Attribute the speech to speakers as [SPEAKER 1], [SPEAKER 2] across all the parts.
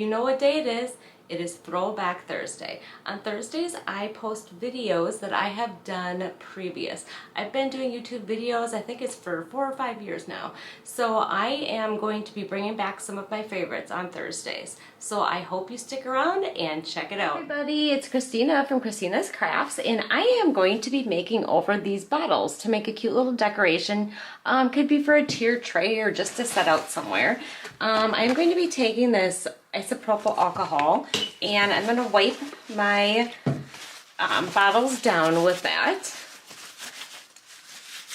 [SPEAKER 1] you know what day it is. It is Throwback Thursday. On Thursdays, I post videos that I have done previous. I've been doing YouTube videos, I think it's for 4 or 5 years now. So I am going to be bringing back some of my favorites on Thursdays. So I hope you stick around and check it out. Hey everybody, it's Christina from Christina's Crafts, and I am going to be making over these bottles to make a cute little decoration. Could be for a tier tray or just to set out somewhere. I'm going to be taking this isopropyl alcohol and I'm going to wipe my bottles down with that.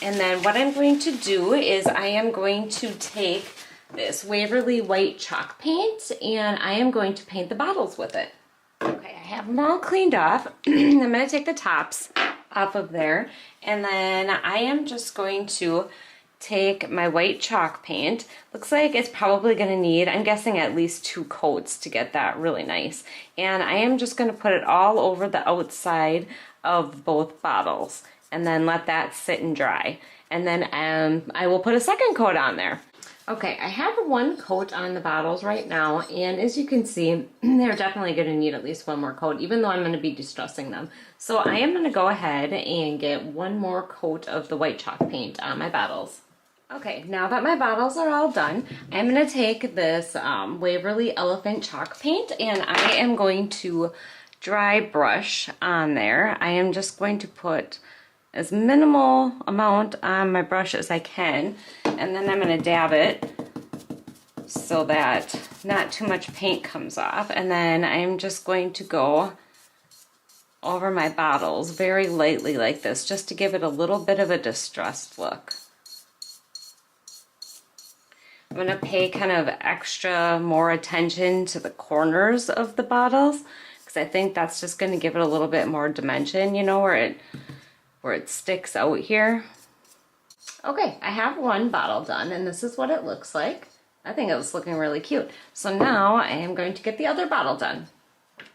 [SPEAKER 1] And then what I'm going to do is I am going to take this Waverly white chalk paint and I am going to paint the bottles with it. Okay, I have them all cleaned off. I'm going to take the tops off of there, and then I am just going to take my white chalk paint. Looks like it's probably going to need, I'm guessing, at least 2 coats to get that really nice. And I am just going to put it all over the outside of both bottles and then let that sit and dry. And then I will put a second coat on there. Okay, I have 1 coat on the bottles right now, and as you can see, they're definitely going to need at least 1 more coat, even though I'm going to be distressing them. So I am going to go ahead and get 1 more coat of the white chalk paint on my bottles. Okay, now that my bottles are all done, I'm going to take this Waverly Elephant chalk paint and I am going to dry brush on there. I am just going to put as minimal amount on my brush as I can, and then I'm going to dab it so that not too much paint comes off, and then I'm just going to go over my bottles very lightly like this just to give it a little bit of a distressed look. I'm going to pay kind of extra more attention to the corners of the bottles because I think that's just going to give it a little bit more dimension, you know, where it sticks out here. Okay, I have 1 bottle done and this is what it looks like. I think it was looking really cute. So now I am going to get the other bottle done.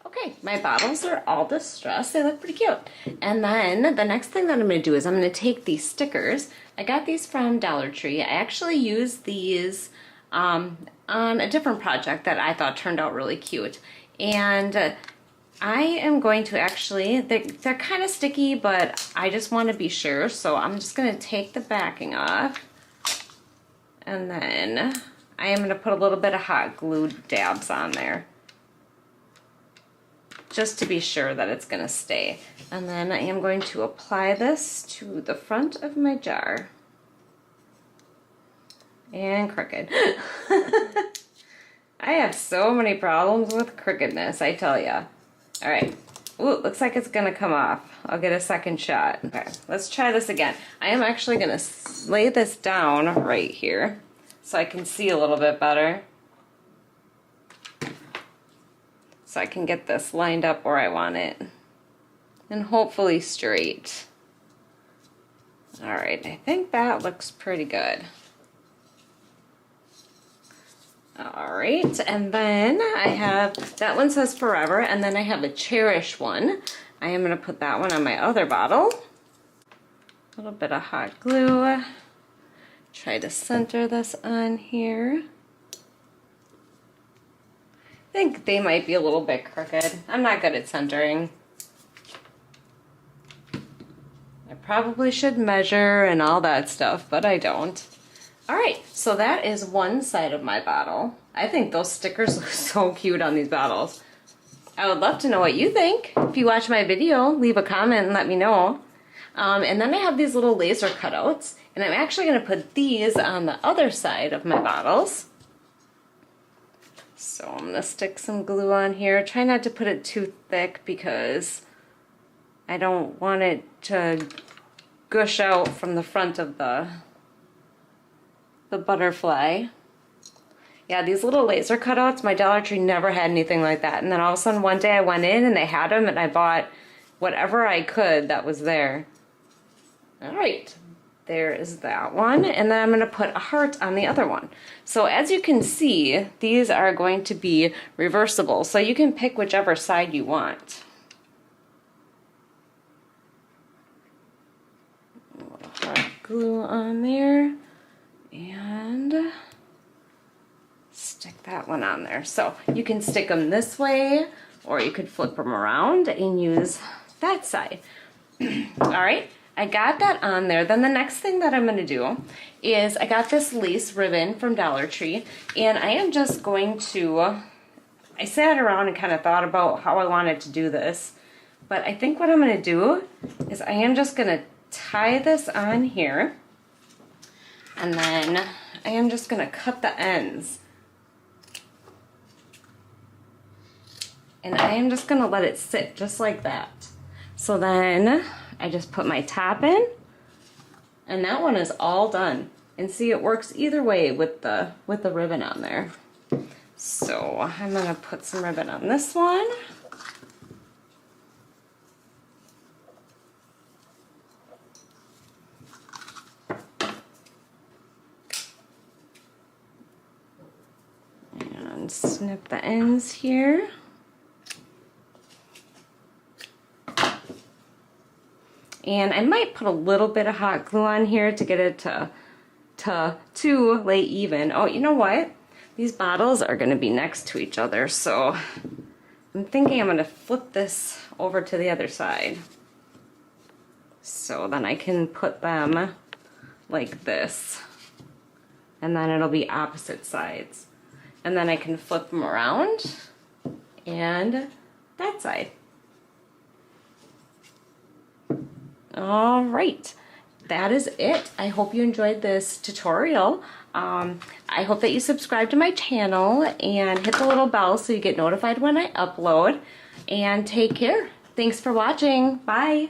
[SPEAKER 1] Okay, my bottles are all distressed. They look pretty cute. And then the next thing that I'm going to do is I'm going to take these stickers. I got these from Dollar Tree. I actually used these on a different project that I thought turned out really cute. And I am going to actually, they're kind of sticky, but I just want to be sure. So I'm just going to take the backing off. And then I am going to put a little bit of hot glue dabs on there, just to be sure that it's going to stay. And then I am going to apply this to the front of my jar. And crooked. I have so many problems with crookedness, I tell ya. Alright. Ooh, looks like it's going to come off. I'll get a second shot. Okay, let's try this again. I am actually going to lay this down right here so I can see a little bit better, so I can get this lined up where I want it and hopefully straight. Alright, I think that looks pretty good. Alright, and then I have, that one says forever, and then I have a cherish one. I am going to put that one on my other bottle. A little bit of hot glue. Try to center this on here. I think they might be a little bit crooked. I'm not good at centering. I probably should measure and all that stuff, but I don't. Alright, so that is one side of my bottle. I think those stickers look so cute on these bottles. I would love to know what you think. If you watch my video, leave a comment and let me know. And then I have these little laser cutouts, and I'm actually going to put these on the other side of my bottles. So I'm going to stick some glue on here. Try not to put it too thick because I don't want it to gush out from the front of the butterfly. Yeah, these little laser cutouts, my Dollar Tree never had anything like that. And then all of a sudden one day I went in and they had them and I bought whatever I could that was there. Alright, there is that one. And then I'm going to put a heart on the other one. So as you can see, these are going to be reversible. So you can pick whichever side you want. A little hot glue on there. And stick that that one on there. So you can stick them this way, or you could flip them around and use that side. All right, I got that on there. Then the next thing that I'm gonna do is I got this lace ribbon from Dollar Tree, and I am just going to, I sat around and kind of thought about how I wanted to do this, but I think what I'm gonna do is I am just gonna tie this on here, and then I am just gonna cut the ends. And I am just gonna let it sit just like that. So then I just put my top in, and that one is all done. And see, it works either way with the ribbon on there. So I'm gonna put some ribbon on this one. And snip the ends here. And I might put a little bit of hot glue on here to get it to lay even. Oh, you know what? These bottles are going to be next to each other, so I'm thinking I'm going to flip this over to the other side. So then I can put them like this. And then it'll be opposite sides. And then I can flip them around and that side. All right, that is it. I hope you enjoyed this tutorial. I hope that you subscribe to my channel and hit the little bell so you get notified when I upload. And take care. Thanks for watching. Bye.